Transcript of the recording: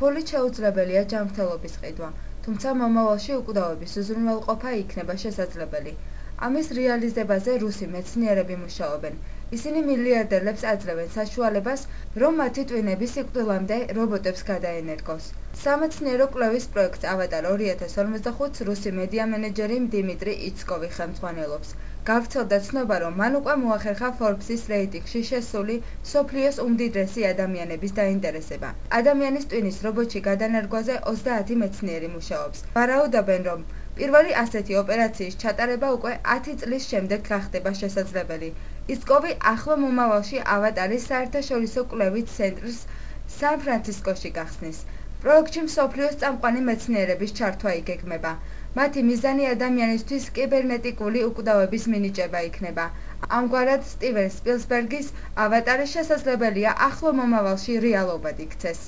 ფულით შეუძლებელია ჯანმრთელობის ყიდვა, თუმცა მომავალში უკვდავების უზრუნველყოფა იქნება შესაძლებელი. ამის რეალიზებაზე რუსი მეცნიერები მუშაობენ. ისინი მილიარდერებს აძლევენ საშუალებას, რომ მათი ტვინები სიკვდილამდე რობოტებს გადაენერგოს. სამეცნიერო კვლევის პროექტს ავატარ 2045 რუსი მედია მენეჯერი დიმიტრი იცკოვი ხელმძღვანელობს. გავრცელდა ცნობა, რომ მან უკვე მოახერხა Forbes-ის რეიტინგში შესული მსოფლიოს უმდიდრესი ადამიანების დაინტერესება. ადამიანის ტვინის რობოტში გადანერგვაზე 30 მეცნიერი მუშაობს. ვარაუდობენ, რომ პირველი ასეთი ოპერაციის ჩატარება უკვე 10 წლის შემდეგ გახდება შესაძლებელი. იცკოვი ახლო მომავალში ავატარის საერთაშორისო კვლევით ცენტრს სან-ფრანცისკოში გახსნის. პროექტში მსოფლიოს წამყვანი მეცნიერების ჩართვა იგეგმება. მათი მიზანი ადამიანისთვის კიბერნეტიკული უკვდავების მინიჭება იქნება. ამგვარად, სტივენ სპილსბერგის ავატარი შესაძლებელია ახლო მომავალში რეალობად იქცეს.